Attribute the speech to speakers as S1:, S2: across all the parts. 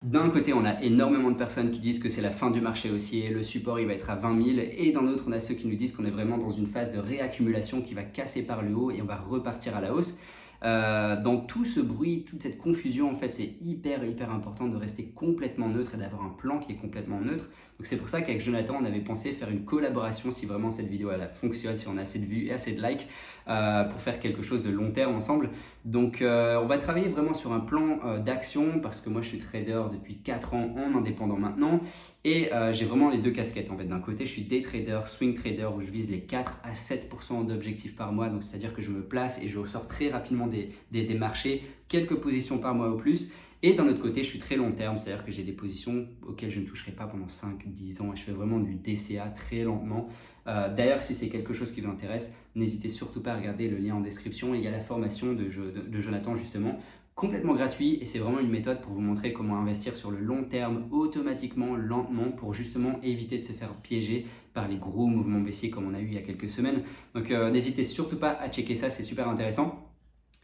S1: D'un côté, on a énormément de personnes qui disent que c'est la fin du marché haussier, le support il va être à 20 000, et d'un autre, on a ceux qui nous disent qu'on est vraiment dans une phase de réaccumulation qui va casser par le haut et on va repartir à la hausse. Dans tout ce bruit, toute cette confusion, en fait, c'est hyper important de rester complètement neutre et d'avoir un plan qui est complètement neutre. Donc c'est pour ça qu'avec Jonathan, on avait pensé faire une collaboration si vraiment cette vidéo elle fonctionne, si on a assez de vues et assez de likes pour faire quelque chose de long terme ensemble. Donc on va travailler vraiment sur un plan d'action parce que moi je suis trader depuis 4 ans en indépendant maintenant et j'ai vraiment les deux casquettes en fait. D'un côté je suis day trader, swing trader où je vise les 4 à 7% d'objectifs par mois, donc c'est-à-dire que je me place et je ressors très rapidement des marchés, quelques positions par mois au plus. Et d'un autre côté, je suis très long terme, c'est-à-dire que j'ai des positions auxquelles je ne toucherai pas pendant 5-10 ans et je fais vraiment du DCA très lentement. D'ailleurs, si c'est quelque chose qui vous intéresse, n'hésitez surtout pas à regarder le lien en description. Il y a la formation de Jonathan justement, complètement gratuit et c'est vraiment une méthode pour vous montrer comment investir sur le long terme automatiquement, lentement, pour justement éviter de se faire piéger par les gros mouvements baissiers comme on a eu il y a quelques semaines. Donc n'hésitez surtout pas à checker ça, c'est super intéressant.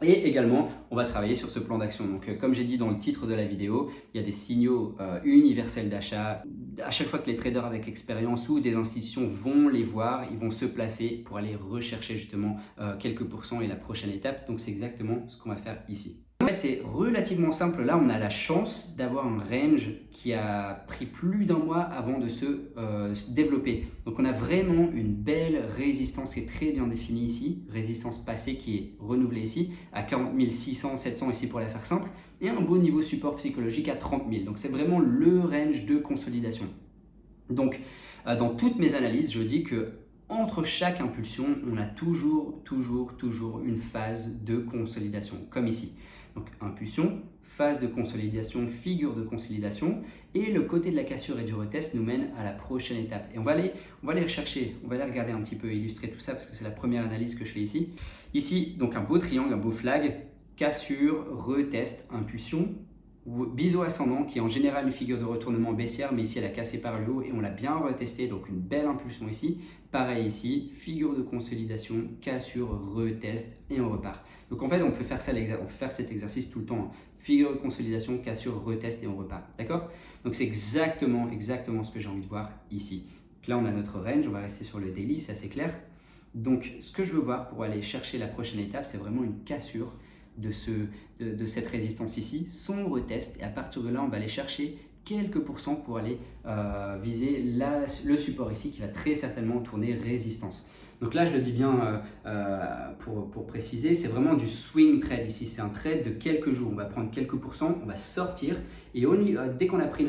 S1: Et également, on va travailler sur ce plan d'action. Donc, comme j'ai dit dans le titre de la vidéo, il y a des signaux universels d'achat. À chaque fois que les traders avec expérience ou des institutions vont les voir, ils vont se placer pour aller rechercher justement quelques pourcents et la prochaine étape. Donc, c'est exactement ce qu'on va faire ici. En fait, c'est relativement simple. Là, on a la chance d'avoir un range qui a pris plus d'un mois avant de se développer. Donc, on a vraiment une belle résistance qui est très bien définie ici. Résistance passée qui est renouvelée ici à 40 600, 700 ici pour la faire simple. Et un beau niveau support psychologique à 30 000. Donc, c'est vraiment le range de consolidation. Donc, dans toutes mes analyses, je dis que entre chaque impulsion, on a toujours une phase de consolidation, comme ici. Donc impulsion, phase de consolidation, figure de consolidation, et le côté de la cassure et du retest nous mène à la prochaine étape. Et on va aller rechercher, on va aller regarder un petit peu, illustrer tout ça, parce que c'est la première analyse que je fais ici. Ici, donc un beau triangle, un beau flag, cassure, retest, impulsion, biseau ascendant qui est en général une figure de retournement baissière, mais ici elle a cassé par le haut et on l'a bien retesté, donc une belle impulsion ici. Pareil ici, figure de consolidation, cassure, retest et on repart. Donc en fait on peut faire cet exercice tout le temps, hein. Figure de consolidation, cassure, retest et on repart. D'accord? Donc c'est exactement ce que j'ai envie de voir ici. Donc là on a notre range, on va rester sur le daily, c'est assez clair. Donc ce que je veux voir pour aller chercher la prochaine étape, c'est vraiment une cassure de cette résistance ici, son retest, et à partir de là on va aller chercher quelques pourcents pour aller viser le support ici qui va très certainement tourner résistance. Donc là, je le dis bien pour préciser, c'est vraiment du swing trade ici. C'est un trade de quelques jours. On va prendre quelques pourcents, on va sortir et dès qu'on a pris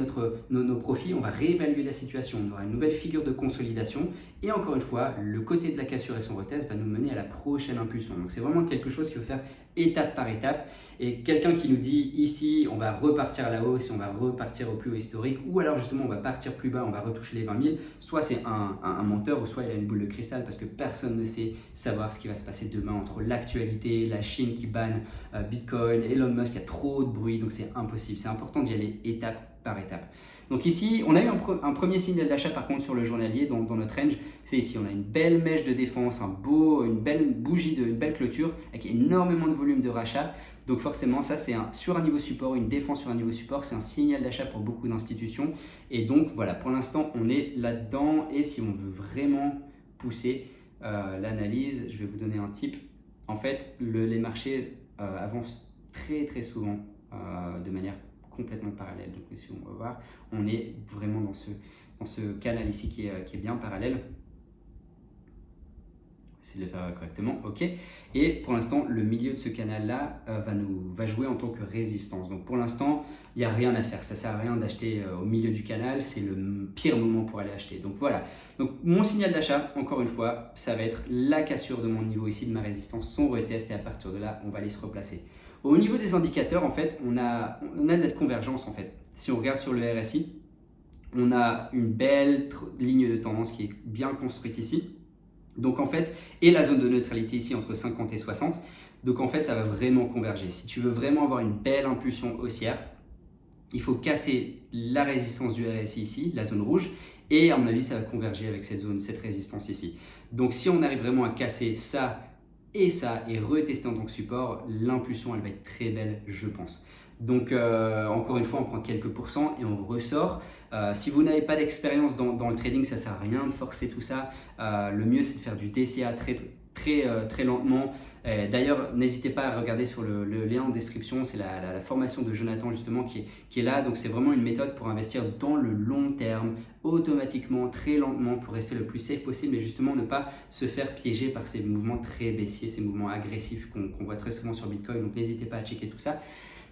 S1: nos profits, on va réévaluer la situation. On aura une nouvelle figure de consolidation et encore une fois, le côté de la cassure et son retest va nous mener à la prochaine impulsion. Donc c'est vraiment quelque chose qu'il faut faire étape par étape. Et quelqu'un qui nous dit ici, on va repartir à la hausse, on va repartir au plus haut historique, ou alors justement on va partir plus bas, on va retoucher les 20 000, soit c'est un menteur ou soit il a une boule de cristal parce que personne ne sait savoir ce qui va se passer demain entre l'actualité, la Chine qui banne Bitcoin, Elon Musk, il y a trop de bruit, donc c'est impossible. C'est important d'y aller étape par étape. Donc ici, on a eu un premier signal d'achat par contre sur le journalier dans notre range. C'est ici, on a une belle mèche de défense, une belle bougie, une belle clôture avec énormément de volume de rachat. Donc forcément, ça c'est sur un niveau support, une défense sur un niveau support, c'est un signal d'achat pour beaucoup d'institutions. Et donc voilà, pour l'instant, on est là-dedans. Et si on veut vraiment pousser l'analyse, je vais vous donner un tip. En fait, les marchés avancent très souvent de manière complètement parallèle. Donc ici on va voir, on est vraiment dans ce canal ici qui est bien parallèle. Essayer de le faire correctement, ok. Et pour l'instant, le milieu de ce canal-là va jouer en tant que résistance. Donc pour l'instant, il n'y a rien à faire. Ça ne sert à rien d'acheter au milieu du canal. C'est le pire moment pour aller acheter. Donc voilà. Donc mon signal d'achat, encore une fois, ça va être la cassure de mon niveau ici, de ma résistance, son retest. Et à partir de là, on va aller se replacer. Au niveau des indicateurs, en fait, on a de la convergence. En fait. Si on regarde sur le RSI, on a une belle ligne de tendance qui est bien construite ici. Donc en fait, et la zone de neutralité ici entre 50 et 60. Donc en fait, ça va vraiment converger. Si tu veux vraiment avoir une belle impulsion haussière, il faut casser la résistance du RSI ici, la zone rouge, et à mon avis, ça va converger avec cette résistance ici. Donc si on arrive vraiment à casser ça et retester en tant que support, l'impulsion, elle va être très belle, je pense. Donc encore une fois, on prend quelques pourcents et on ressort. Si vous n'avez pas d'expérience dans le trading, ça ne sert à rien de forcer tout ça. Le mieux, c'est de faire du DCA très lentement. D'ailleurs, n'hésitez pas à regarder sur le lien en description, c'est la formation de Jonathan justement qui est là. Donc c'est vraiment une méthode pour investir dans le long terme, automatiquement, très lentement, pour rester le plus safe possible et justement ne pas se faire piéger par ces mouvements très baissiers, ces mouvements agressifs qu'on voit très souvent sur Bitcoin. Donc n'hésitez pas à checker tout ça.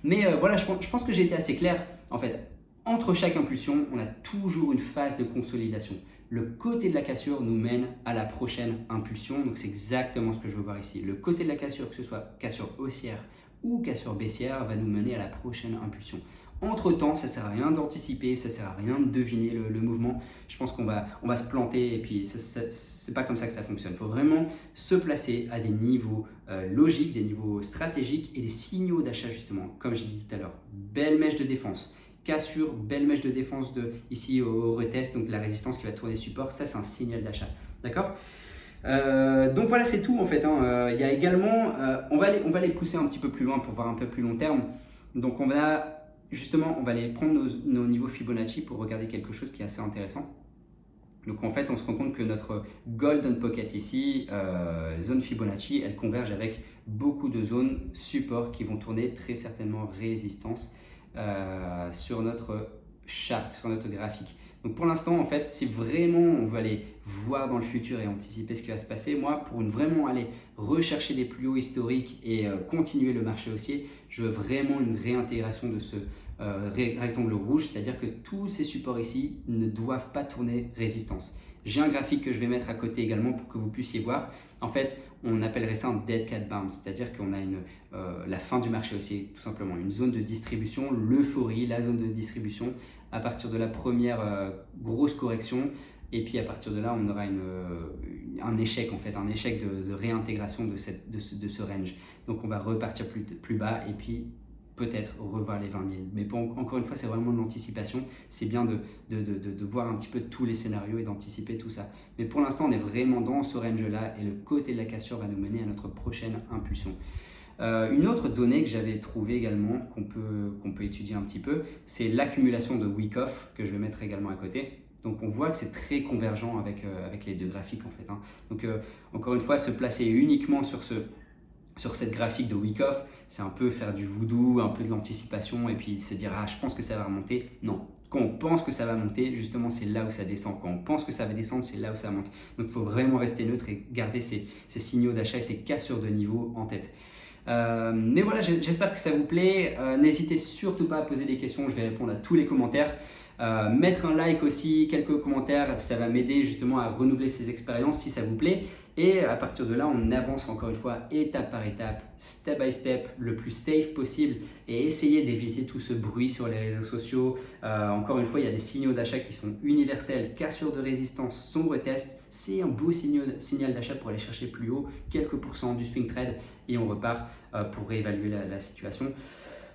S1: Mais voilà, je pense que j'ai été assez clair. En fait, entre chaque impulsion, on a toujours une phase de consolidation. Le côté de la cassure nous mène à la prochaine impulsion. Donc c'est exactement ce que je veux voir ici. Le côté de la cassure, que ce soit cassure haussière ou cassure baissière, va nous mener à la prochaine impulsion. Entre-temps, ça ne sert à rien d'anticiper, ça ne sert à rien de deviner le mouvement. Je pense qu'on va se planter et puis c'est pas comme ça que ça fonctionne. Il faut vraiment se placer à des niveaux logiques, des niveaux stratégiques et des signaux d'achat justement. Comme j'ai dit tout à l'heure, belle mèche de défense. Cassure, belle mèche de défense ici au retest, donc la résistance qui va tourner support, ça c'est un signal d'achat, d'accord. Donc voilà, c'est tout en fait, hein. Il y a également, on va aller pousser un petit peu plus loin pour voir un peu plus long terme. Donc on va aller prendre nos niveaux Fibonacci pour regarder quelque chose qui est assez intéressant. Donc en fait, on se rend compte que notre Golden Pocket ici, zone Fibonacci, elle converge avec beaucoup de zones support qui vont tourner très certainement résistance sur notre chart, sur notre graphique. Donc pour l'instant, en fait, si vraiment on veut aller voir dans le futur et anticiper ce qui va se passer, moi, pour vraiment aller rechercher des plus hauts historiques et continuer le marché haussier, je veux vraiment une réintégration de ce rectangle rouge, c'est-à-dire que tous ces supports ici ne doivent pas tourner résistance. J'ai un graphique que je vais mettre à côté également pour que vous puissiez voir. En fait, on appellerait ça un dead cat bounce, c'est-à-dire qu'on a la fin du marché haussier, tout simplement. Une zone de distribution, l'euphorie, la zone de distribution, à partir de la première grosse correction. Et puis à partir de là, on aura un échec en fait, un échec de réintégration de ce range. Donc on va repartir plus bas et puis peut-être revoir les 20 000. Mais encore une fois, c'est vraiment de l'anticipation. C'est bien de voir un petit peu tous les scénarios et d'anticiper tout ça. Mais pour l'instant, on est vraiment dans ce range-là et le côté de la cassure va nous mener à notre prochaine impulsion. Une autre donnée que j'avais trouvée également, qu'on peut étudier un petit peu, c'est l'accumulation de week-off que je vais mettre également à côté. Donc on voit que c'est très convergent avec les deux graphiques en fait, hein. Donc encore une fois, se placer uniquement sur cette graphique de week-off, c'est un peu faire du voodoo, un peu de l'anticipation et puis se dire « Ah, je pense que ça va remonter ». Non, quand on pense que ça va monter, justement, c'est là où ça descend. Quand on pense que ça va descendre, c'est là où ça monte. Donc, il faut vraiment rester neutre et garder ces signaux d'achat et ces cassures de niveau en tête. Mais voilà, j'espère que ça vous plaît. N'hésitez surtout pas à poser des questions, je vais répondre à tous les commentaires. Mettre un like aussi, quelques commentaires, ça va m'aider justement à renouveler ces expériences si ça vous plaît. Et à partir de là, on avance encore une fois étape par étape, step by step, le plus safe possible et essayer d'éviter tout ce bruit sur les réseaux sociaux. Encore une fois, il y a des signaux d'achat qui sont universels, cassure de résistance, son retest. C'est un beau signal d'achat pour aller chercher plus haut, quelques pourcents du swing trade et on repart pour réévaluer la situation.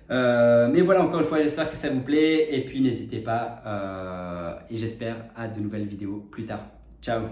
S1: Mais voilà, encore une fois, j'espère que ça vous plaît et puis n'hésitez pas et j'espère à de nouvelles vidéos plus tard. Ciao.